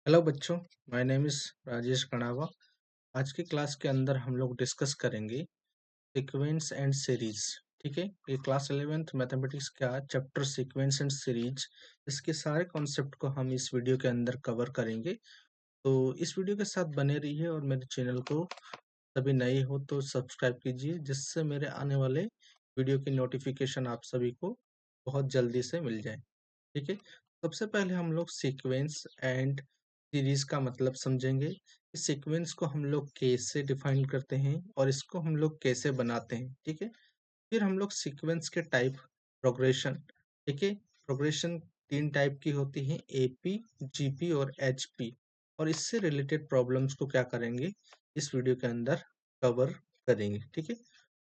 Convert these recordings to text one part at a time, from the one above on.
Hello बच्चों, my name is Rajesh कणावा। आज की क्लास के अंदर हम लोग डिस्कस करेंगे सीक्वेंस एंड सीरीज। ठीक है, ये क्लास 11th मैथमेटिक्स का चैप्टर सीक्वेंस एंड सीरीज, इसके सारे कॉन्सेप्ट को हम इस वीडियो के अंदर कवर करेंगे। तो इस वीडियो के साथ बने रहिए और मेरे चैनल को सभी नए हो तो सब्सक्राइब कीजिए, जिससे मेरे आने वाले वीडियो की नोटिफिकेशन आप सभी को बहुत जल्दी से मिल जाए। ठीक है, सबसे पहले हम लोग सीक्वेंस एंड सीरीज का मतलब समझेंगे कि सीक्वेंस को हम लोग कैसे डिफाइन करते हैं और इसको हम लोग कैसे बनाते हैं। ठीक है, फिर हम लोग सीक्वेंस के टाइप, प्रोग्रेशन। ठीक है, प्रोग्रेशन तीन टाइप की होती है, एपी, जीपी और एचपी। और इससे रिलेटेड प्रॉब्लम्स को क्या करेंगे, इस वीडियो के अंदर कवर करेंगे। ठीक है,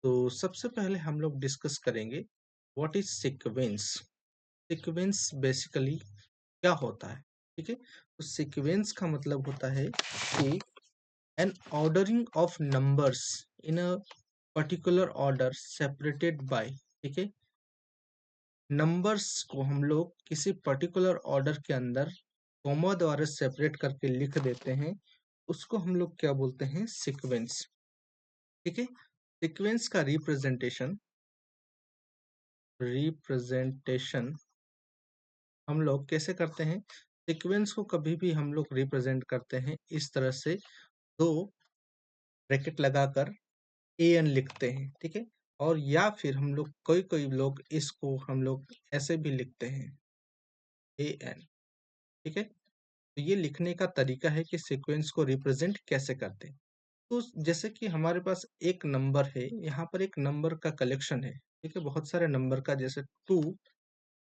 तो सबसे पहले हम लोग डिस्कस करेंगे what is sequence. Sequence basically क्या होता है। ठीक है, तो सीक्वेंस का मतलब होता है कि an ordering of numbers in a particular order separated by. ठीक है, नंबर्स को हम लोग किसी पर्टिकुलर ऑर्डर के अंदर कॉमा द्वारा सेपरेट करके लिख देते हैं, उसको हम लोग क्या बोलते हैं, सीक्वेंस। ठीक है, सीक्वेंस का रिप्रेजेंटेशन हम लोग कैसे करते हैं। सीक्वेंस को कभी भी हम लोग रिप्रेजेंट करते हैं इस तरह से, दो ब्रैकेट लगाकर ए एन लिखते हैं। ठीक है, और या फिर हम लोग कोई कोई लोग इसको हम लोग ऐसे भी लिखते हैं, ए एन। ठीक है, तो ये लिखने का तरीका है कि सीक्वेंस को रिप्रेजेंट कैसे करते हैं। तो जैसे कि हमारे पास एक नंबर है, यहाँ पर एक नंबर का कलेक्शन है। ठीक है, बहुत सारे नंबर का, जैसे 2,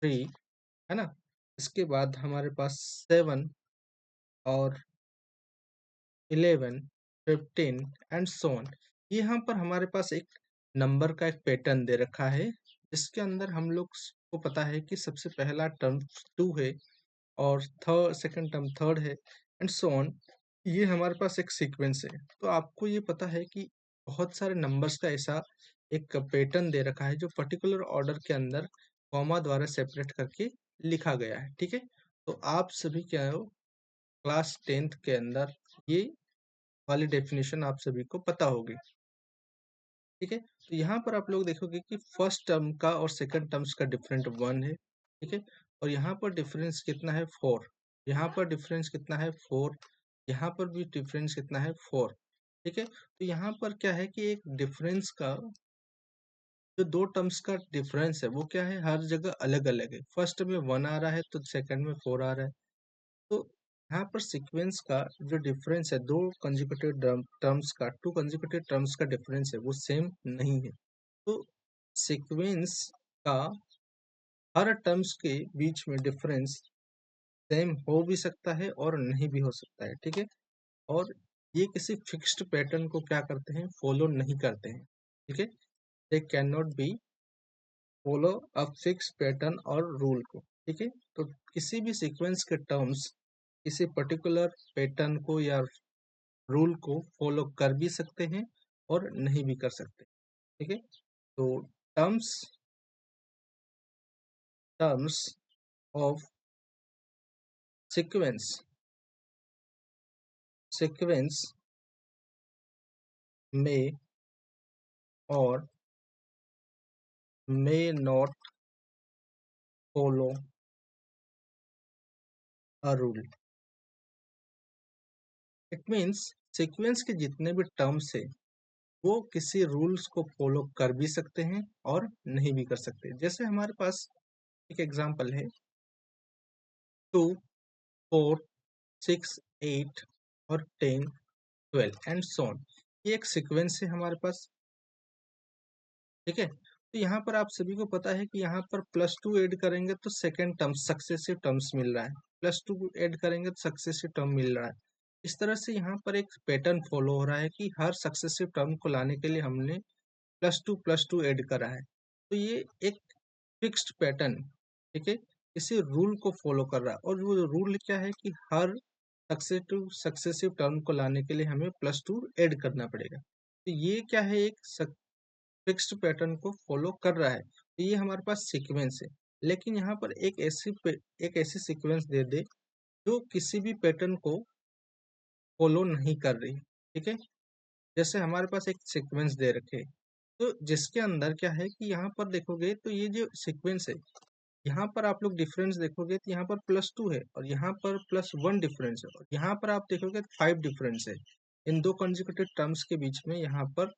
3, है ना। इसके बाद हमारे पास 7 और 11, 15 एंड सो ऑन। यहाँ पर हमारे पास एक नंबर का एक पैटर्न दे रखा है, जिसके अंदर हम लोग को पता है कि सबसे पहला टर्म 2 है और सेकंड टर्म 3 है एंड सो ऑन। ये हमारे पास एक सीक्वेंस है। तो आपको ये पता है कि बहुत सारे नंबर्स का ऐसा एक पैटर्न दे रखा है जो पर्टिकुलर ऑर्डर के अंदर कॉमा द्वारा सेपरेट करके लिखा गया है। ठीक है, तो आप सभी क्या हो, क्लास 10th के अंदर ये वाली डेफिनेशन आप सभी को पता होगी। ठीक है, तो यहाँ पर आप लोग देखोगे कि फर्स्ट टर्म का और सेकंड टर्म्स का डिफरेंट 1 है। ठीक है, और यहाँ पर डिफरेंस कितना है, 4। यहाँ पर डिफरेंस कितना है, 4। यहाँ पर भी डिफरेंस कितना है, 4। ठीक है, तो यहाँ पर क्या है कि एक डिफरेंस का जो दो टर्म्स का डिफरेंस है वो क्या है, हर जगह अलग अलग है। फर्स्ट में 1 आ रहा है तो सेकंड में 4 आ रहा है। तो यहाँ पर सीक्वेंस का जो डिफरेंस है, दो कंसेक्यूटिव टर्म्स का, टू कंसेक्यूटिव टर्म्स का डिफरेंस है, वो सेम नहीं है। तो सीक्वेंस का हर टर्म्स के बीच में डिफरेंस सेम हो भी सकता है और नहीं भी हो सकता है। ठीक है, और ये किसी फिक्स्ड पैटर्न को क्या करते हैं, फॉलो नहीं करते हैं। ठीक है, they can not be follow a fix pattern और रूल को। ठीक है, तो किसी भी सीक्वेंस के टर्म्स किसी पर्टिकुलर पैटर्न को या रूल को फॉलो कर भी सकते हैं और नहीं भी कर सकते। ठीक है, तो terms terms of sequence sequence में और may not follow a rule। It means sequence के जितने भी टर्म्स है वो किसी रूल्स को फॉलो कर भी सकते हैं और नहीं भी कर सकते। जैसे हमारे पास एक एग्जांपल है, 2, 4, 6, 8 और 10, 12 एंड सो ऑन। ये एक सीक्वेंस है हमारे पास। ठीक है, तो यहाँ पर आप सभी को पता है कि यहाँ पर +2 ऐड करेंगे तो सेकेंड टर्म सक्सेसिव टर्म्स मिल रहा है, +2 ऐड करेंगे तो सक्सेसिव टर्म मिल रहा है। इस तरह से यहाँ पर एक पैटर्न फॉलो हो रहा है कि हर सक्सेसिव टर्म को लाने के लिए हमने +2 ऐड करा है। तो ये एक फिक्स्ड पैटर्न, ठीक है, इसी रूल को फॉलो कर रहा है। और वो रूल क्या है कि हर सक्सेसिव टर्म को लाने के लिए हमें +2 ऐड करना पड़ेगा। तो ये क्या है, एक फिक्स्ड पैटर्न को फॉलो कर रहा है। तो ये हमारे पास सीक्वेंस है। लेकिन यहाँ पर एक ऐसी सीक्वेंस दे दे जो किसी भी पैटर्न को फॉलो नहीं कर रही, ठीक है। जैसे हमारे पास एक सीक्वेंस दे रखे, तो जिसके अंदर क्या है कि यहाँ पर देखोगे तो ये जो सीक्वेंस है, यहाँ पर आप लोग डिफरेंस देखोगे तो यहाँ पर +2 है और यहाँ पर +1 डिफरेंस है और यहाँ पर आप देखोगे तो 5 डिफरेंस है। इन दो कंसेक्यूटिव टर्म्स के बीच में यहाँ पर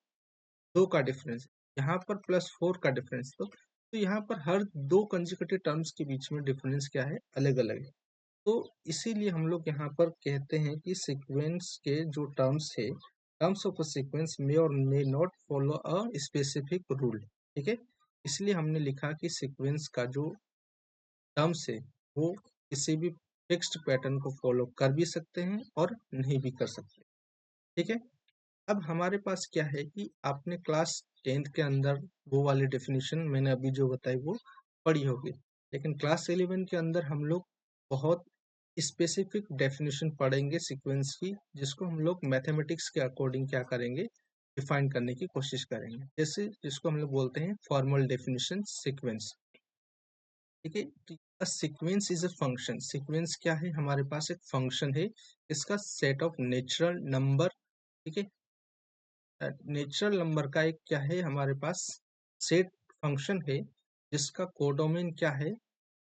2 का डिफरेंस है, यहाँ पर +4 का डिफरेंस। तो यहाँ पर हर 2 कंसेक्यूटिव टर्म्स के बीच में डिफरेंस क्या है, अलग अलग है। तो इसीलिए हम लोग यहाँ पर कहते हैं कि सीक्वेंस के जो टर्म्स है, टर्म्स ऑफ अ सीक्वेंस मे और may not follow a specific rule, ठीक है। इसलिए हमने लिखा कि सीक्वेंस का जो टर्म्स है वो किसी भी फिक्स्ड पैटर्न को फॉलो कर भी सकते हैं और नहीं भी कर सकते, ठीक है। अब हमारे पास क्या है कि आपने क्लास 10th के अंदर वो वाली डेफिनेशन मैंने अभी जो बताई वो पढ़ी होगी, लेकिन क्लास 11 के अंदर हम लोग बहुत स्पेसिफिक डेफिनेशन पढ़ेंगे सीक्वेंस की, जिसको हम लोग मैथमेटिक्स के अकॉर्डिंग क्या करेंगे, डिफाइन करने की कोशिश करेंगे। जैसे जिसको हम लोग बोलते हैं फॉर्मल डेफिनेशन सीक्वेंस, ठीक है। Sequence is a function, sequence क्या है, हमारे पास एक फंक्शन है, इसका सेट ऑफ नेचुरल नंबर, ठीक है। नेचुरल नंबर का एक क्या है हमारे पास सेट फंक्शन है, जिसका कोडोमेन क्या है,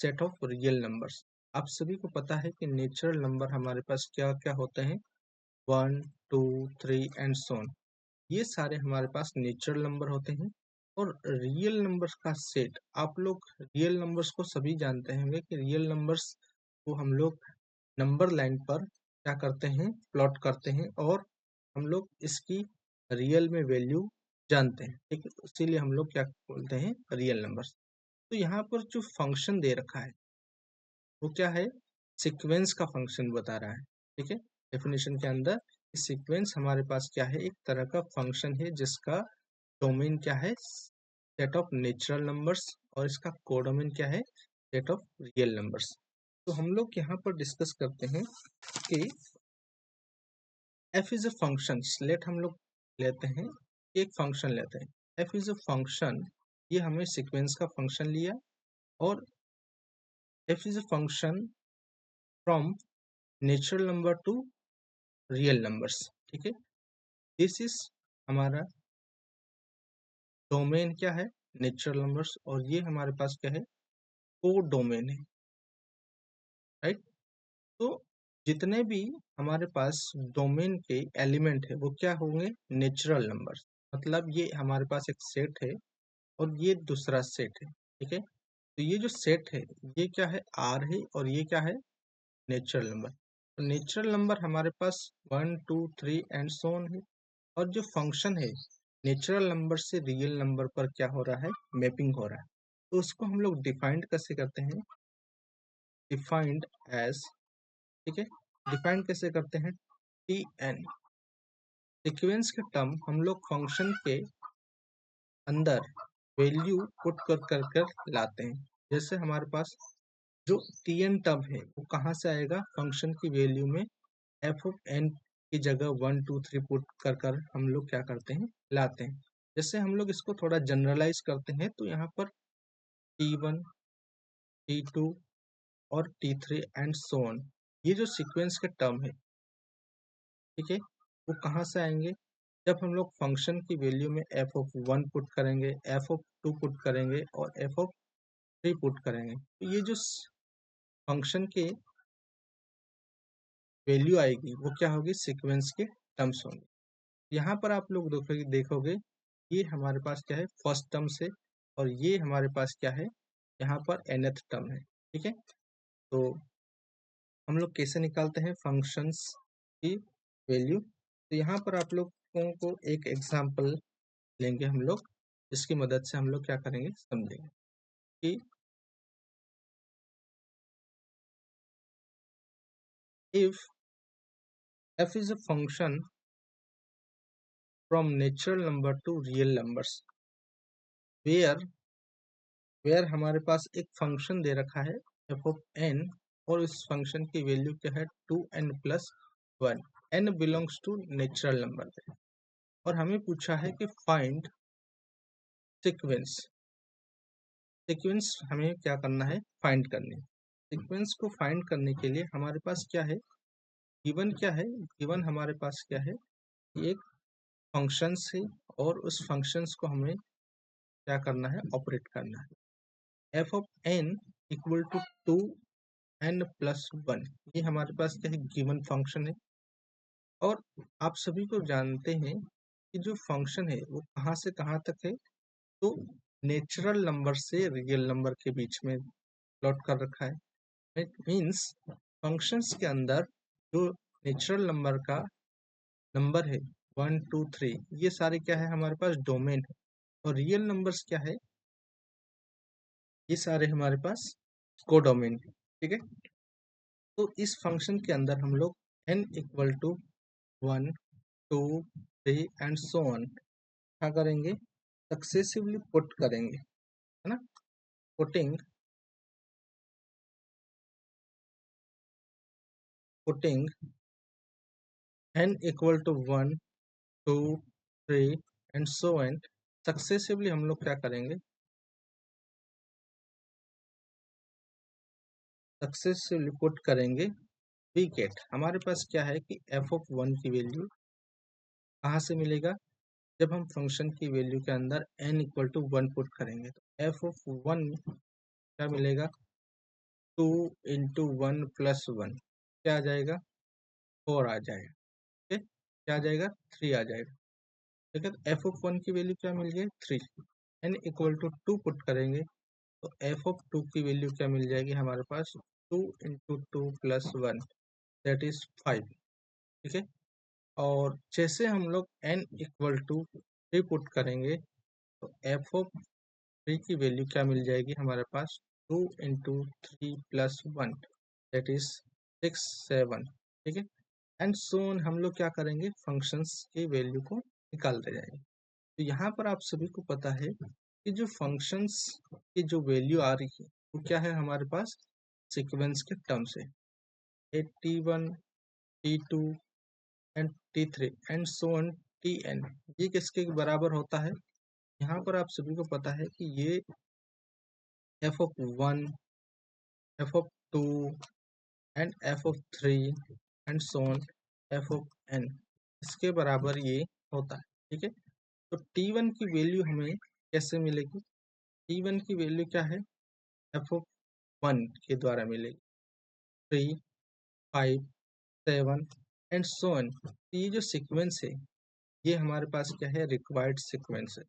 सेट ऑफ रियल नंबर्स। आप सभी को पता है कि नेचुरल नंबर हमारे पास क्या क्या होते हैं, 1 2 3 एंड सो ऑन, ये सारे हमारे पास नेचुरल नंबर होते हैं। और रियल नंबर्स का सेट, आप लोग रियल नंबर्स को सभी जानते होंगे कि रियल नंबर्स को हम लोग नंबर लाइन पर क्या करते हैं, प्लॉट करते हैं और हम लोग इसकी रियल में वैल्यू जानते हैं, ठीक है। इसीलिए हम लोग क्या बोलते हैं, रियल नंबर्स। तो यहाँ पर जो फंक्शन दे रखा है वो क्या है, सीक्वेंस का फंक्शन बता रहा है, ठीक है। डेफिनेशन के अंदर सीक्वेंस हमारे पास क्या है, एक तरह का फंक्शन है जिसका डोमेन क्या है, सेट ऑफ नेचुरल नंबर्स, और इसका कोडोमेन क्या है, सेट ऑफ रियल नंबर्स। तो हम लोग यहाँ पर डिस्कस करते हैं कि f is a function, let हम लोग लेते हैं, एक फंक्शन लेते हैं, f इज अ फंक्शन, ये हमें सीक्वेंस का फंक्शन लिया, और f is a function from natural number two real numbers, ठीक है। दिस इज हमारा डोमेन क्या है, नेचुरल नंबर्स, और ये हमारे पास क्या है, कोड डोमेन है, राइट। तो जितने भी हमारे पास डोमेन के एलिमेंट है वो क्या होंगे, नेचुरल नंबर्स। मतलब ये हमारे पास एक सेट है और ये दूसरा सेट है, ठीक है। तो ये जो सेट है ये क्या है, आर है, और ये क्या है, नेचुरल नंबर। तो नेचुरल नंबर हमारे पास 1 2 3 एंड सो ऑन है, और जो फंक्शन है नेचुरल नंबर से रियल नंबर पर क्या हो रहा है, मैपिंग हो रहा है। तो उसको हम लोग डिफाइंड कैसे करते हैं, डिफाइंड एज, ठीक है। डिफाइंड कैसे करते हैं, टी एन, सीक्वेंस के टर्म हम लोग फंक्शन के अंदर वैल्यू पुट कर लाते हैं। जैसे हमारे पास जो टी एन टर्म है वो कहाँ से आएगा, फंक्शन की वैल्यू में एफ ऑफ एन की जगह 1 2 3 पुट कर हम लोग क्या करते हैं, लाते हैं। जैसे हम लोग इसको थोड़ा जनरलाइज करते हैं तो यहाँ पर T1 T2 और T3 एंड सो ऑन, ये जो सीक्वेंस के टर्म है, ठीक है, वो कहाँ से आएंगे, जब हम लोग फंक्शन की वैल्यू में एफ ऑफ 1 पुट करेंगे, एफ ऑफ 2 पुट करेंगे और एफ ऑफ 3 पुट करेंगे, तो ये जो फंक्शन के वैल्यू आएगी वो क्या होगी, सीक्वेंस के टर्म्स होंगे। यहाँ पर आप लोग देखोगे ये हमारे पास क्या है, फर्स्ट टर्म से, और ये हमारे पास क्या है, यहाँ पर nth टर्म है, ठीक है। तो हम लोग कैसे निकालते हैं फंक्शंस की वैल्यू, तो यहाँ पर आप लोगों को एक एग्जांपल लेंगे हम लोग, जिसकी मदद से हम लोग क्या करेंगे, समझेंगे कि if f is a function from natural number to real numbers, where हमारे पास एक फंक्शन दे रखा है f of n, और इस फंक्शन की वैल्यू क्या है, 2n+1, n belongs to natural number, और हमें पूछा है कि फाइंड सीक्वेंस, सीक्वेंस हमें क्या करना है, फाइंड करनी है। सीक्वेंस को फाइंड करने के लिए हमारे पास क्या है, गिवन क्या है, गिवन हमारे पास क्या है, ये एक फंक्शंस है और उस फंक्शंस को हमें क्या करना है, ऑपरेट करना है। F of N equal to 2n+1, ये हमारे पास क्या है, गिवन फंक्शन है। और आप सभी को जानते हैं कि जो फंक्शन है वो कहाँ से कहाँ तक है, तो नेचुरल नंबर से रियल नंबर के बीच में प्लॉट कर रखा है। इट मीन्स फंक्शंस के अंदर जो नेचुरल नंबर का नंबर है 1 2 3, ये सारे क्या है, हमारे पास डोमेन है। और रियल नंबर्स क्या है, ये सारे हमारे पास कोडोमेन है। ठीक है, तो इस फंक्शन के अंदर हम लोग n equal to 1 2 3 and so on क्या करेंगे, सक्सेसिवली पुट करेंगे, है ना। Putting putting n equal to 1 2 3 and so on, successively हम लोग क्या करेंगे, सक्सेसिवली पुट करेंगे। वी गेट, हमारे पास क्या है कि एफ ऑफ 1 की वैल्यू कहाँ से मिलेगा, जब हम फंक्शन की वैल्यू के अंदर n इक्वल टू 1 पुट करेंगे तो एफ ऑफ 1 क्या मिलेगा, 2 × 1 + 1 क्या आ जाएगा, 4 आ जाएगा। ठीक है, क्या आ जाएगा, 3 आ जाएगा। ठीक है, तो एफ ऑफ 1 की वैल्यू क्या मिल गई, 3। n इक्वल टू 2 पुट करेंगे तो एफ ऑफ 2 की वैल्यू क्या मिल जाएगी हमारे पास, 2 × 2 + 1 दैट इज 5। ठीक है, और जैसे हम लोग n इक्वल टू 3 पुट करेंगे तो एफ ऑफ 3 की वैल्यू क्या मिल जाएगी हमारे पास, 2 × 3 + 1 दैट इज 6 7। ठीक है, एंड सोन हम लोग क्या करेंगे, फंक्शंस की वैल्यू को निकालते जाएंगे। तो यहाँ पर आप सभी को पता है कि जो फंक्शंस की जो वैल्यू आ रही है वो क्या है, हमारे पास सीक्वेंस के टर्म्स है, T1 T2 and T3 and so on Tn, ये किसके बराबर होता है। यहाँ पर आप सभी को पता है कि ये F of 1, F of 2 and F of 3 and so on F of n, इसके बराबर ये होता है। ठीक है, तो T1 की वैल्यू हमें कैसे मिलेगी, T1 की वैल्यू क्या है, एफ ऑफ 1 के द्वारा मिलेगी, 3 5 7 एंड सो ऑन। ये जो सीक्वेंस है ये हमारे पास क्या है, रिक्वायर्ड सीक्वेंस है,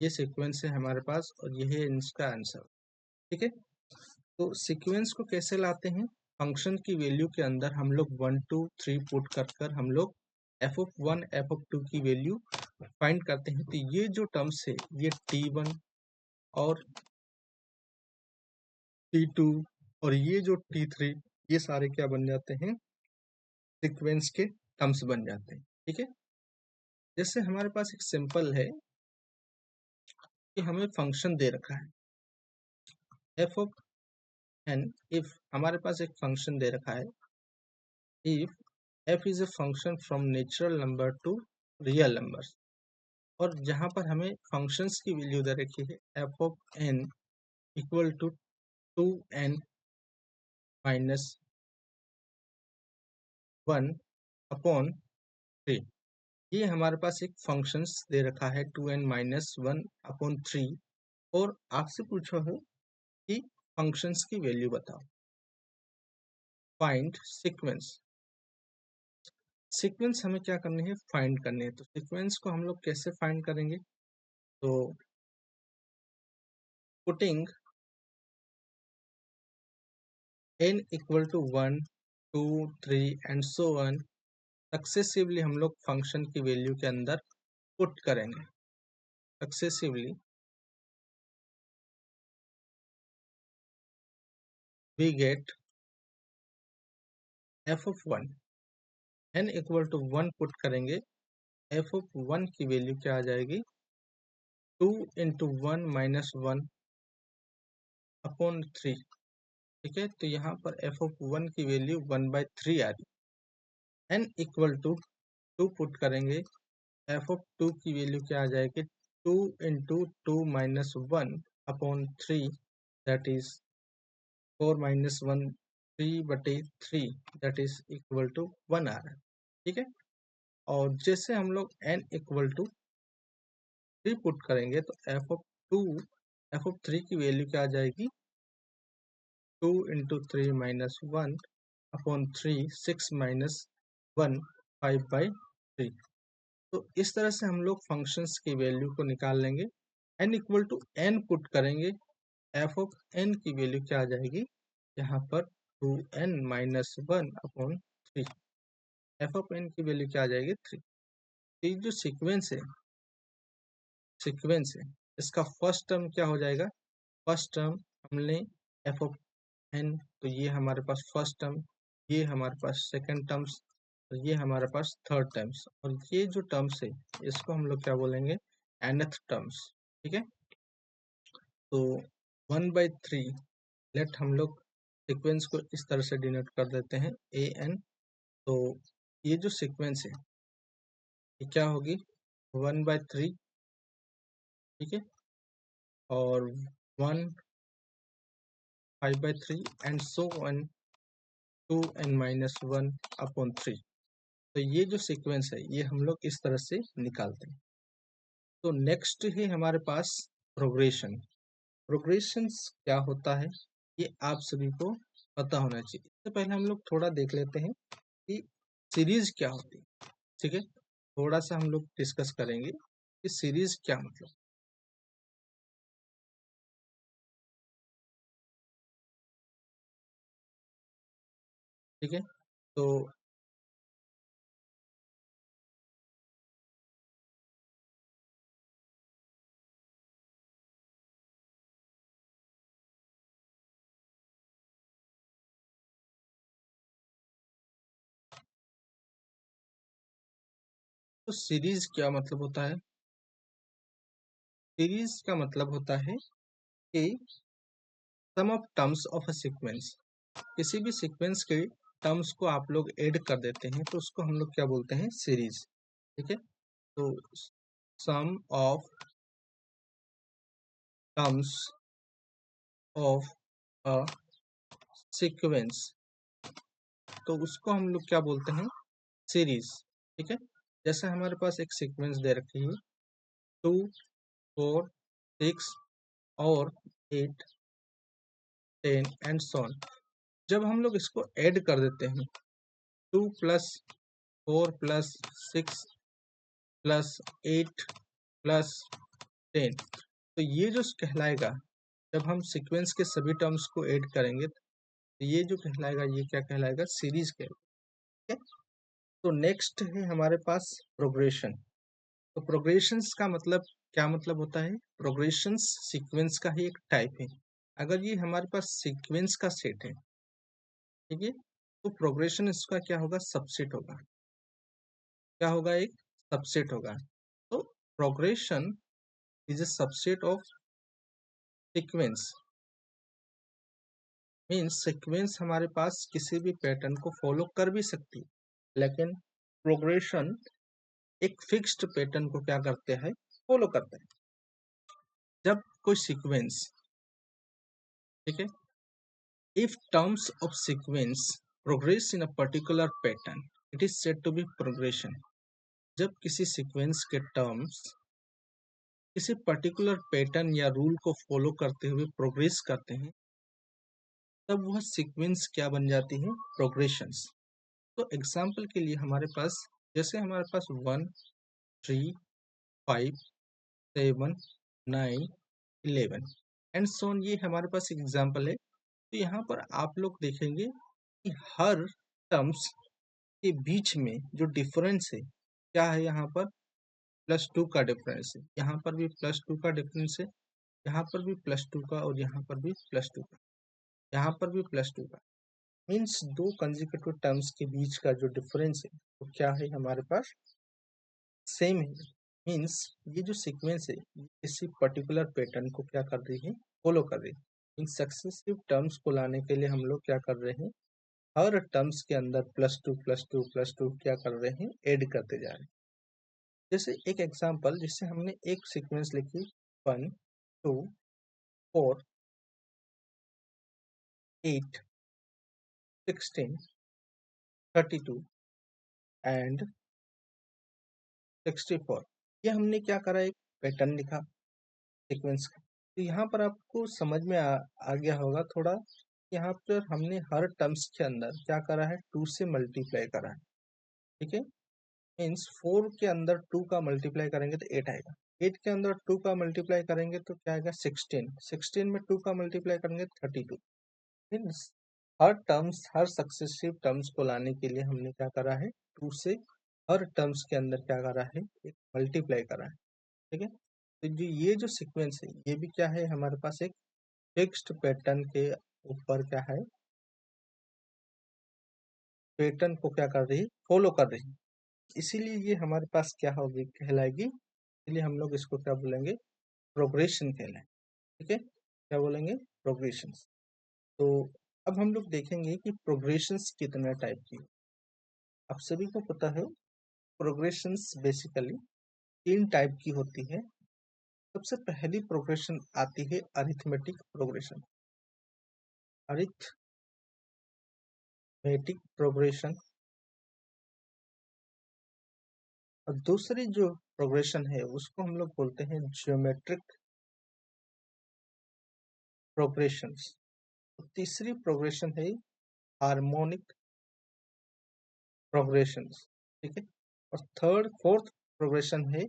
ये सीक्वेंस है हमारे पास और ये है इसका आंसर। ठीक है, तो सीक्वेंस को कैसे लाते हैं, फंक्शन की वैल्यू के अंदर हम लोग 1 2 3 पुट कर हम लोग एफ ऑफ 1 एफ ऑफ 2 की वैल्यू फाइंड करते हैं। तो ये जो टर्म्स है ये T1 और T2 और ये जो T3, ये सारे क्या बन जाते हैं, सीक्वेंस के टर्म्स बन जाते हैं। ठीक है, जैसे हमारे पास एक सिंपल है कि हमें फंक्शन दे रखा है एफ ऑफ एन, इफ हमारे पास एक फंक्शन दे रखा है, if f is a function from natural number two real numbers, और जहां पर हमें फंक्शंस की वैल्यू दे रखी है F of n equal to 2n-1/3, ये हमारे पास एक फंक्शंस दे रखा है 2n-1/3, और आपसे पूछा हो कि फंक्शंस की वैल्यू बताओ, फाइंड सीक्वेंस। सीक्वेंस हमें क्या करनी है, फाइंड करनी है। तो सीक्वेंस को हम लोग कैसे फाइंड करेंगे, तो putting n equal to 1 2 3 and so on, successively हम लोग फंक्शन की वैल्यू के अंदर पुट करेंगे। Successively we get F of 1, n equal to 1 put करेंगे, एफ ऑफ 1 की वैल्यू क्या आ जाएगी, 2 × 1/1/3। ठीक है, तो यहाँ पर एफ ऑफ 1 की वैल्यू 1/3 आ रही, n इक्वल टू 2 पुट करेंगे, एफ ऑफ 2 की वैल्यू क्या आ जाएगी, 2 × 2 - 1/3 that is 4 minus 1 3/3 that is equal to 1 आ रहा है। ठीक है, और जैसे हम लोग n इक्वल टू 3 पुट करेंगे तो एफ ऑफ 3 की वैल्यू क्या आ जाएगी, 2 इंटू 3 माइनस 1 अपॉन 3 6 माइनस 1 5/3। तो इस तरह से हम लोग फंक्शंस की वैल्यू को निकाल लेंगे। n equal to n put करेंगे, एफ ऑफ n की वैल्यू क्या आ जाएगी, यहाँ पर 2n minus 1 upon 3। F of n की वैल्यू क्या आ जाएगी, 3। तो ये जो सीक्वेंस है इसका फर्स्ट टर्म क्या हो जाएगा, फर्स्ट टर्म हमने एफ ऑफ एन, तो ये हमारे पास फर्स्ट टर्म, ये हमारे पास सेकंड टर्म्स, और ये हमारे पास थर्ड टर्म्स, और ये जो टर्म्स है इसको हम लोग क्या बोलेंगे, nth टर्म्स। ठीक है, तो 1/3 लेट हम लोग सीक्वेंस को इस तरह से डिनोट कर देते हैं ए एन। तो ये जो सीक्वेंस है ये क्या होगी, 1/3, ठीक है, और 1 5/3 and so one 2n minus 1 upon 3। तो ये जो सीक्वेंस है ये हम लोग इस तरह से निकालते हैं। तो नेक्स्ट है हमारे पास प्रोग्रेशन। प्रोग्रेशंस क्या होता है ये आप सभी को पता होना चाहिए। इससे पहले हम लोग थोड़ा देख लेते हैं कि सीरीज क्या होती है। ठीक है, थोड़ा सा हम लोग डिस्कस करेंगे कि सीरीज क्या मतलब। ठीक है, तो सीरीज क्या मतलब होता है, सीरीज का मतलब होता है कि sum of terms of a sequence, किसी भी सीक्वेंस के टर्म्स को आप लोग ऐड कर देते हैं तो उसको हम लोग क्या बोलते हैं, सीरीज। ठीक है, तो sum of terms of a sequence, तो उसको हम लोग क्या बोलते हैं, सीरीज। ठीक है, जैसे हमारे पास एक सीक्वेंस दे रखी है 2 4 6 और 8 10 एंड सो ऑन। जब हम लोग इसको ऐड कर देते हैं 2 प्लस 4 प्लस 6 प्लस 8 प्लस 10, तो ये जो कहलाएगा, जब हम सीक्वेंस के सभी टर्म्स को ऐड करेंगे तो ये जो कहलाएगा ये क्या कहलाएगा, सीरीज कहलाएगा। ठीक है, तो नेक्स्ट है हमारे पास प्रोग्रेशन। तो प्रोग्रेशंस का मतलब क्या मतलब होता है, प्रोग्रेशंस सीक्वेंस का ही एक टाइप है। अगर ये हमारे पास सीक्वेंस का सेट है, ठीक है, तो प्रोग्रेशन इसका क्या होगा, सबसेट होगा। क्या होगा, एक सबसेट होगा। तो progression is a subset of sequence, means sequence हमारे पास किसी भी पैटर्न को फॉलो कर भी सकती है, लेकिन प्रोग्रेशन एक फिक्स्ड पैटर्न को क्या करते हैं, फॉलो करते हैं। जब कोई सीक्वेंस, ठीक है, if terms of sequence progress in a particular pattern it is said to be progression. जब किसी सीक्वेंस के टर्म्स किसी पर्टिकुलर पैटर्न या रूल को फॉलो करते हुए प्रोग्रेस करते हैं तब वह सीक्वेंस क्या बन जाती है, प्रोग्रेशंस। तो एग्जाम्पल के लिए हमारे पास, जैसे हमारे पास 1 3 5 7 9 11 एंड सोन, ये हमारे पास एग्जाम्पल है। तो यहाँ पर आप लोग देखेंगे कि हर टर्म्स के बीच में जो डिफरेंस है क्या है, यहाँ पर +2 का डिफरेंस है, यहाँ पर भी +2 का डिफरेंस है, यहाँ पर भी +2 का, और यहाँ पर भी +2 का, यहाँ पर भी +2 का। मीन्स दो कंसेक्यूटिव टर्म्स के बीच का जो डिफरेंस है वो क्या है, हमारे पास सेम है। मीन्स ये जो सीक्वेंस है ये किसी पर्टिकुलर पैटर्न को क्या कर रही है, फॉलो कर रही है। इन सक्सेसिव टर्म्स को लाने के लिए हम लोग क्या कर रहे हैं, हर टर्म्स के अंदर +2 +2 +2 क्या कर रहे हैं, ऐड करते जा रहे हैं। जैसे एक एग्जांपल, जिससे हमने एक सीक्वेंस लिखी 1 2 4 8, 16, 32 एंड 64। ये हमने क्या करा, एक पैटर्न लिखा सीक्वेंस का। तो यहाँ पर आपको समझ में आ गया होगा थोड़ा। यहाँ पर हमने हर टर्म्स के अंदर क्या करा है, 2 से मल्टीप्लाई करा है। ठीक है, मीन्स 4 के अंदर 2 का मल्टीप्लाई करेंगे तो 8 आएगा, 8 के अंदर 2 का मल्टीप्लाई करेंगे तो क्या आएगा 16, 16 में 2 का मल्टीप्लाई करेंगे 32। मीन्स हर टर्म्स, हर सक्सेसिव टर्म्स को लाने के लिए हमने क्या करा है, 2 से हर टर्म्स के अंदर क्या करा है, एक मल्टीप्लाई करा है। ठीक है, तो जो ये जो सीक्वेंस है ये भी क्या है, हमारे पास एक फिक्स्ड पैटर्न के ऊपर क्या है, पैटर्न को क्या कर रही है, फॉलो कर रही है। इसीलिए ये हमारे पास क्या होगी, कहलाएगी। इसलिए हम लोग इसको क्या बोलेंगे, प्रोग्रेशन कहलाए। ठीक है, क्या बोलेंगे, प्रोग्रेशन। तो अब हम लोग देखेंगे कि प्रोग्रेशंस कितने टाइप की। आप सभी को पता है प्रोग्रेशंस बेसिकली 3 टाइप की होती है। सबसे पहली प्रोग्रेशन आती है अरिथमेटिक प्रोग्रेशन, अरिथमेटिक प्रोग्रेशन। और दूसरी जो प्रोग्रेशन है उसको हम लोग बोलते हैं ज्योमेट्रिक प्रोग्रेशंस। और तीसरी प्रोग्रेशन है हार्मोनिक प्रोग्रेशंस। ठीक है, और फोर्थ प्रोग्रेशन है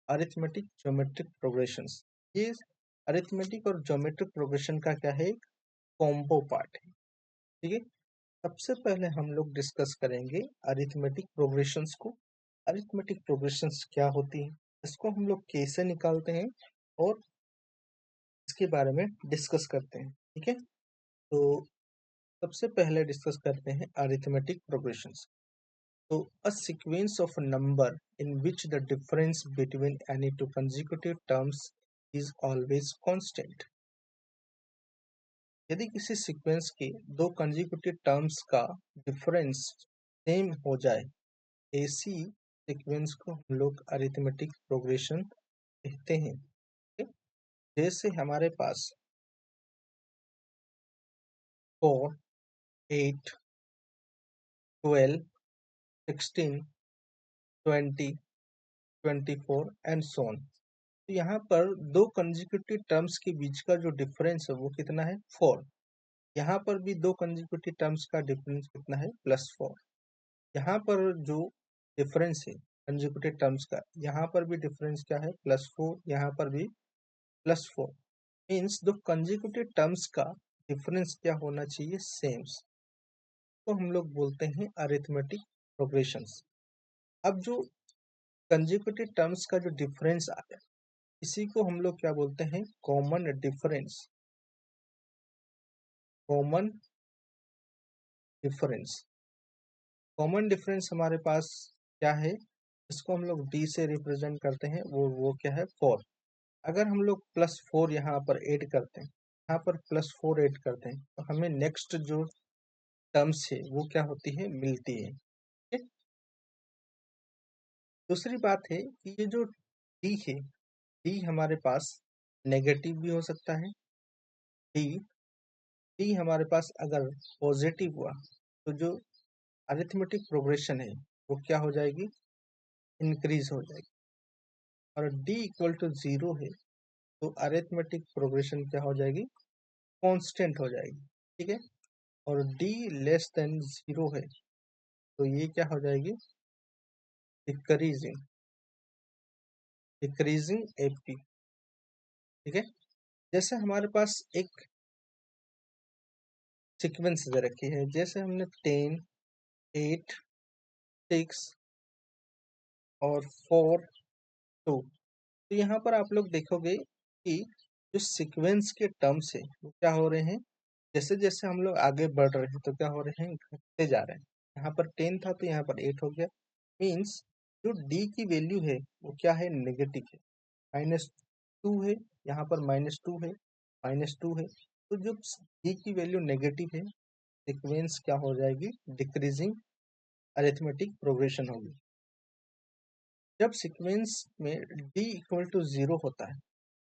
अरिथमेटिक ज्योमेट्रिक प्रोग्रेशंस। ये अरिथमेटिक और ज्योमेट्रिक प्रोग्रेशन का क्या है, कॉम्बो पार्ट है। ठीक है, सबसे पहले हम लोग डिस्कस करेंगे अरिथमेटिक प्रोग्रेशंस को। अरिथमेटिक प्रोग्रेशंस क्या होती है, इसको हम लोग कैसे निकालते हैं, और इसके बारे में डिस्कस करते हैं। ठीक है, तो सबसे पहले डिस्कस करते हैं अरिथमेटिक प्रोग्रेशंस। तो a sequence of number in which the difference between any two consecutive terms is always constant। यदि किसी सीक्वेंस के दो कंजिक्यूटिव टर्म्स का डिफरेंस सेम हो जाए, ऐसी सीक्वेंस को हम लोग अरिथमेटिक प्रोग्रेशन कहते हैं। जैसे हमारे पास 4, 8, 12, 16, 20, 24 एंड सो ऑन। तो यहाँ पर दो कंजिक्यूटिव टर्म्स के बीच का जो डिफरेंस है वो कितना है, 4। यहाँ पर भी दो कंजिक्यूटिव टर्म्स का डिफरेंस कितना है, +4। यहाँ पर जो डिफरेंस है कंजिक्यूटिव टर्म्स का, यहाँ पर भी डिफरेंस क्या है, +4, यहाँ पर भी +4। मीन्स दो कंजिक्यूटिव टर्म्स का डिफरेंस क्या होना चाहिए, सेम। तो हम लोग बोलते हैं अरिथमेटिक प्रोग्रेशंस। अब जो कंजिक्यूटिव टर्म्स का जो डिफरेंस आता है, इसी को हम लोग क्या बोलते हैं, common difference. Common difference, common difference हमारे पास क्या है, इसको हम लोग डी से रिप्रेजेंट करते हैं, वो क्या है, 4। अगर हम लोग +4 यहाँ पर ऐड करते हैं, यहाँ पर +4 ऐड करते हैं, तो हमें नेक्स्ट जो टर्म्स है वो क्या होती है, मिलती है। ठीक है? दूसरी बात है कि ये जो डी है, डी हमारे पास नेगेटिव भी हो सकता है। डी डी हमारे पास अगर पॉजिटिव हुआ तो जो अरिथमेटिक प्रोग्रेशन है वो क्या हो जाएगी, इंक्रीज हो जाएगी। और डी इक्वल टू 0 है तो अरिथमेटिक प्रोग्रेशन क्या हो जाएगी, कांस्टेंट हो जाएगी। ठीक है, और डी लेस देन 0 है तो ये क्या हो जाएगी, डिक्रीजिंग, डिक्रीजिंग एपी। ठीक है, जैसे हमारे पास एक सीक्वेंस दे रखी है, जैसे हमने 10, 8, 6 और 4, 2। तो यहाँ पर आप लोग देखोगे कि जो सीक्वेंस के टर्म्स है वो क्या हो रहे हैं, जैसे जैसे हम लोग आगे बढ़ रहे हैं तो क्या हो रहे हैं, घटते जा रहे हैं। यहाँ पर 10 था तो यहाँ पर 8 हो गया। मीन्स जो डी की वैल्यू है वो क्या है, नेगेटिव है, -2 है, यहाँ पर -2 है, -2 है। तो जो डी की वैल्यू नेगेटिव है, सीक्वेंस क्या हो जाएगी, डिक्रीजिंग अरिथमेटिक प्रोग्रेशन होगी। जब सीक्वेंस में डी इक्वल टू 0 होता है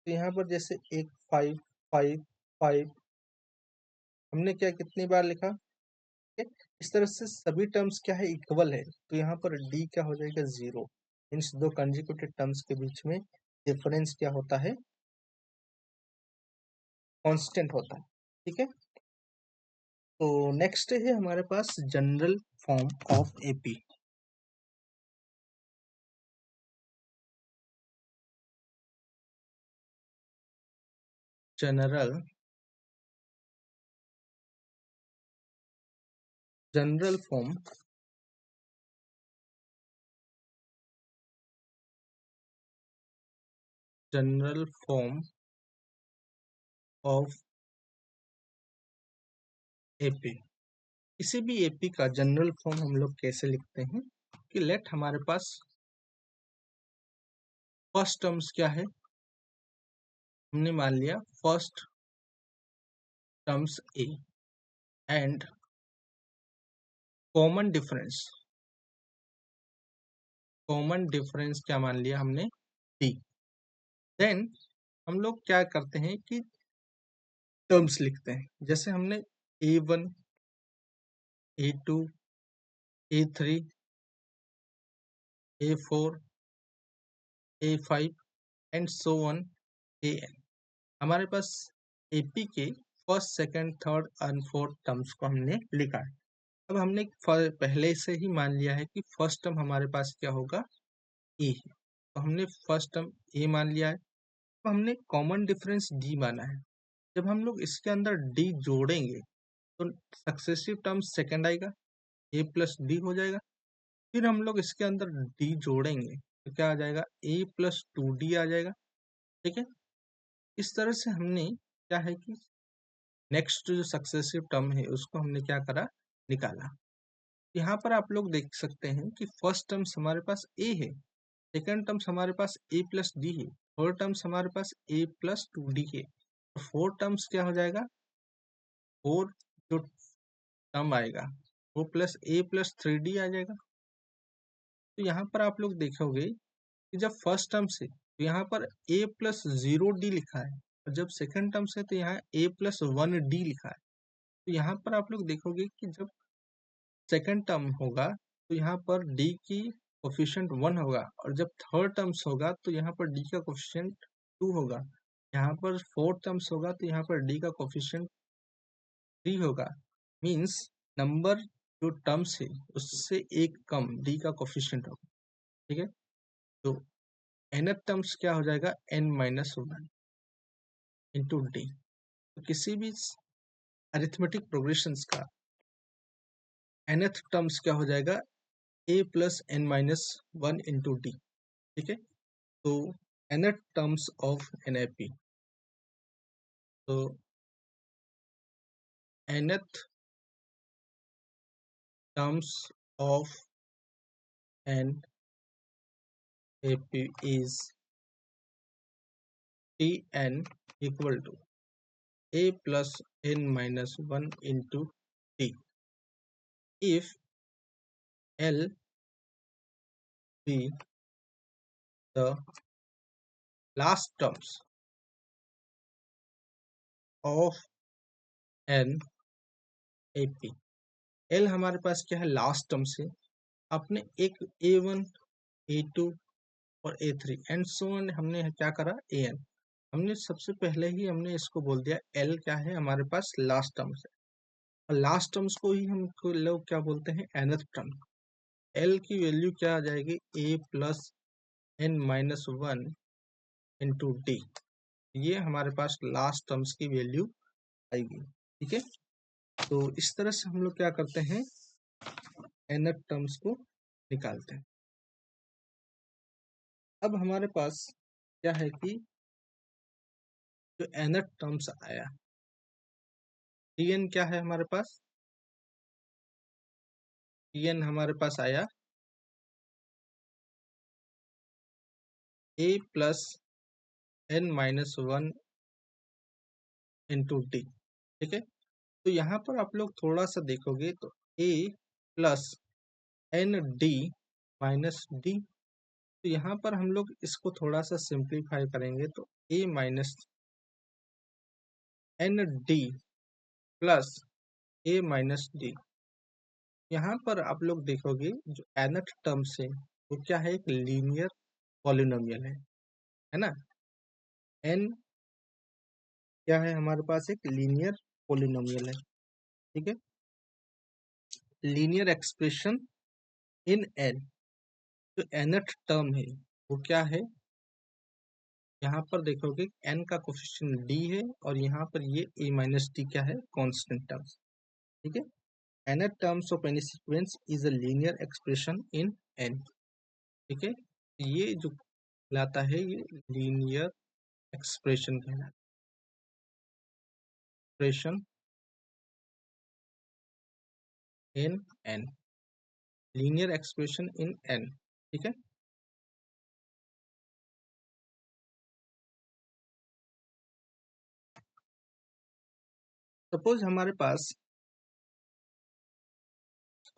तो यहाँ पर जैसे एक 5, 5, 5 हमने क्या कितनी बार लिखा? ठीक है, इस तरह से सभी टर्म्स क्या है, इक्वल है, तो यहाँ पर डी क्या हो जाएगा, 0। मीन्स दो कंजिक्यूटिव टर्म्स के बीच में डिफरेंस क्या होता है, कांस्टेंट होता है। ठीक है, तो नेक्स्ट है हमारे पास general form of AP. General form of AP. किसी भी एपी का जनरल फॉर्म हम लोग कैसे लिखते हैं कि लेट हमारे पास फर्स्ट टर्म्स क्या है, हमने मान लिया first terms A and common difference क्या मान लिया हमने, डी। देन हम लोग क्या करते हैं कि टर्म्स लिखते हैं, जैसे हमने A1 A2 A3 A4 A5 and so on AN। हमारे पास एपी के first second third and fourth terms को हमने लिखा है। अब हमने पहले से ही मान लिया है कि फर्स्ट टर्म हमारे पास क्या होगा, ए है, तो हमने फर्स्ट टर्म ए मान लिया है। तो हमने कॉमन डिफरेंस डी माना है। जब हम लोग इसके अंदर डी जोड़ेंगे तो सक्सेसिव टर्म सेकंड आएगा, ए प्लस डी हो जाएगा। फिर हम लोग इसके अंदर डी जोड़ेंगे तो क्या आ जाएगा, ए प्लस 2D आ जाएगा। ठीक है, इस तरह से हमने क्या है कि नेक्स्ट जो सक्सेसिव टर्म है उसको हमने क्या करा, निकाला। यहाँ पर आप लोग देख सकते हैं कि फर्स्ट टर्म्स हमारे पास ए है, सेकंड टर्म्स हमारे पास ए प्लस डी है, थर्ड टर्म्स हमारे पास ए प्लस 2D है, और फोर्थ टर्म्स क्या हो जाएगा, फोर जो टर्म आएगा वो प्लस ए प्लस 3D आ जाएगा। तो यहाँ पर आप लोग देखोगे कि जब फर्स्ट टर्म से तो यहाँ पर ए प्लस 0D लिखा है, और जब सेकंड टर्म से तो यहाँ ए प्लस 1D लिखा है। तो यहाँ पर आप लोग देखोगे कि जब सेकंड टर्म होगा तो यहाँ पर डी की कोफिशिएंट 1 होगा, और जब थर्ड टर्म्स होगा तो यहाँ पर डी का कोफिशिएंट 2 होगा। यहाँ पर फोर्थ टर्म्स होगा तो यहाँ पर डी का कोफिशिएंट 3 होगा। मीन्स नंबर जो टर्म्स है उससे एक कम डी का कोफिशिएंट होगा। ठीक है, तो nth टर्म्स क्या हो जाएगा, n-1 इंटू डी। तो किसी भी अरिथमेटिक प्रोग्रेशंस का nth टर्म्स क्या हो जाएगा, a plus n-1 into D. ठीक है, तो nth टर्म्स ऑफ NAP, तो nth terms of NAP is Tn equal to a plus n-1 into d if L be the last terms of NAP। L हमारे पास क्या है, last term से आपने एक A1 A2 और A3 एंड सो ऑन हमने क्या करा, AN। हमने सबसे पहले ही हमने इसको बोल दिया L क्या है हमारे पास, लास्ट टर्म्स है, और लास्ट टर्म्स को ही हम लोग क्या बोलते हैं, nth टर्म। L की वैल्यू क्या आ जाएगी, a plus n-1 into D. ये हमारे पास लास्ट टर्म्स की वैल्यू आएगी। ठीक है, तो इस तरह से हम लोग क्या करते हैं, nth टर्म्स को निकालते हैं। अब हमारे पास क्या है कि जो nth टर्म्स आया, Tn क्या है हमारे पास, Tn हमारे पास आया a plus n-1 into D. ठीक है, तो यहाँ पर आप लोग थोड़ा सा देखोगे तो a plus N D minus D, तो यहाँ पर हम लोग इसको थोड़ा सा सिंप्लीफाई करेंगे तो a minus N D plus A minus D. यहाँ पर आप लोग देखोगे जो nth टर्म से वो क्या है, एक लीनियर पॉलिनोमियल है ना। n क्या है हमारे पास, एक लीनियर पॉलिनोमियल है, ठीक है। लीनियर एक्सप्रेशन इन n, जो nth टर्म है वो क्या है, यहाँ पर देखोगे n का कोफिशिएंट d है और यहाँ पर ये a माइनस डी क्या है, कांस्टेंट टर्म्स, ठीक है। nth terms of any sequence is a linear expression in n, ठीक है। ये जो कहलाता है ये लीनियर एक्सप्रेशन कहलाता है, expression in n, linear expression in n, ठीक है। सपोज हमारे पास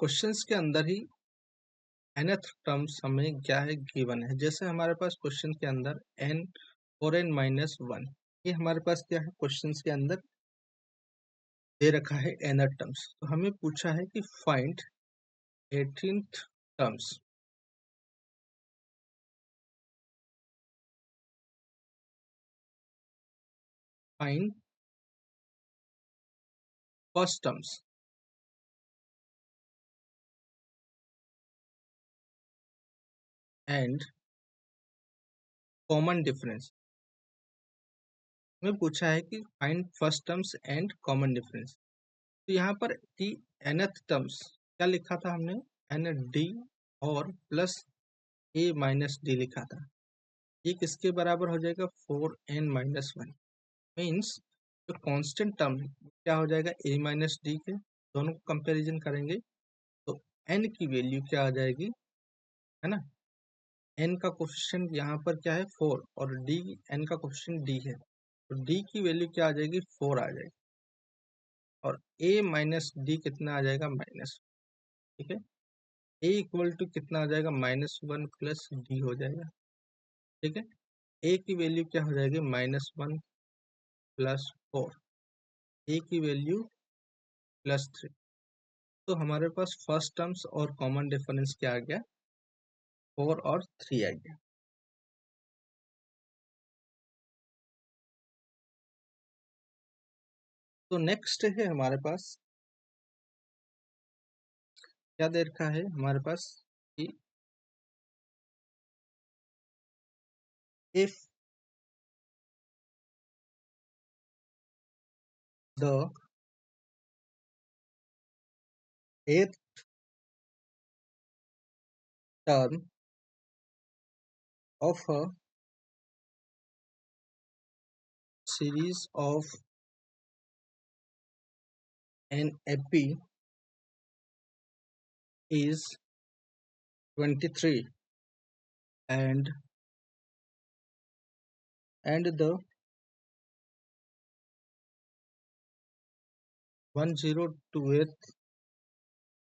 क्वेश्चंस के अंदर ही nth टर्म्स हमें क्या है, गिवन है। जैसे हमारे पास क्वेश्चन के अंदर n और n माइनस वन, ये हमारे पास क्या है, क्वेश्चंस के अंदर दे रखा है nth टर्म्स। तो हमें पूछा है कि find 18th terms, find first terms and common difference. हमें पूछा है कि find first terms and common difference. तो यहाँ पर टी nth टर्म्स क्या लिखा था हमने, एन डी और प्लस ए माइनस डी लिखा था। ये किसके बराबर हो जाएगा, 4n माइनस वन। मीन्स जो कांस्टेंट टर्म है क्या हो जाएगा, ए माइनस डी के, दोनों को कंपैरिजन करेंगे तो n की वैल्यू क्या आ जाएगी, है ना। n का कोफिशिएंट यहाँ पर क्या है, 4, और d, n का कोफिशिएंट d है, तो d की वैल्यू क्या आ जाएगी, 4 आ जाएगी, और a माइनस डी कितना आ जाएगा, माइनस, ठीक है। a इक्वल टू कितना आ जाएगा, माइनस वन प्लस डी हो जाएगा, ठीक है। a की वैल्यू क्या हो जाएगी, minus one plus four, a की वैल्यू प्लस थ्री। तो हमारे पास फर्स्ट टर्म्स और कॉमन डिफरेंस क्या आ गया, 4 और 3 आ गया। तो नेक्स्ट है हमारे पास क्या दे रखा है हमारे पास कि if the th term of a series of an AP is 23 and the 102th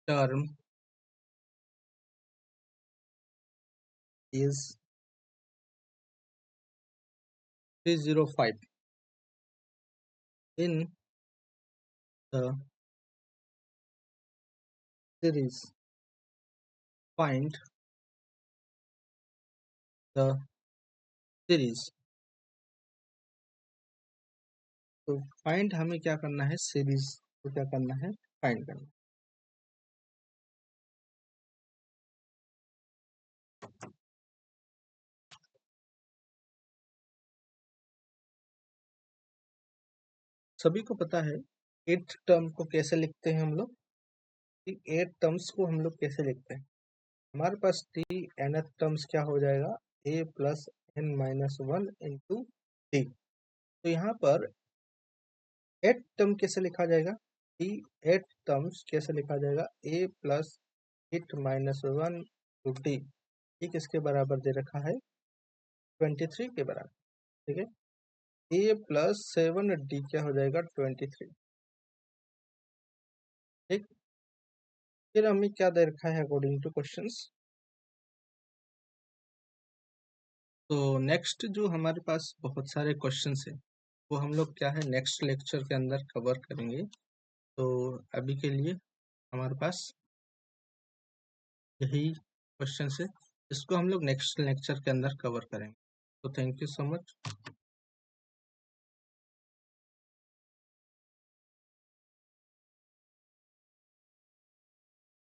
term is 305 in the series. Find the series. तो फाइंड हमें क्या करना है, सीरीज को क्या करना है, फाइंड करना। सभी को पता है एट टर्म को कैसे लिखते हैं हम लोग, एट टर्म्स को हम लोग कैसे लिखते हैं। हमारे पास टी nth टर्म्स क्या हो जाएगा, a plus n minus one into T. तो यहाँ पर एट टर्म कैसे लिखा जाएगा, टी एट टर्म्स कैसे लिखा जाएगा, a plus eight minus one two T, ये किसके बराबर दे रखा है, 23 के बराबर, ठीक है। a प्लस सेवन डी क्या हो जाएगा, 23, ठीक। फिर हमें क्या दे रखा है अकॉर्डिंग टू क्वेश्चंस। तो नेक्स्ट जो हमारे पास बहुत सारे क्वेश्चंस हैं वो हम लोग क्या है नेक्स्ट लेक्चर के अंदर कवर करेंगे। तो अभी के लिए हमारे पास यही क्वेश्चन है, इसको हम लोग नेक्स्ट लेक्चर के अंदर कवर करेंगे। तो थैंक यू सो मच।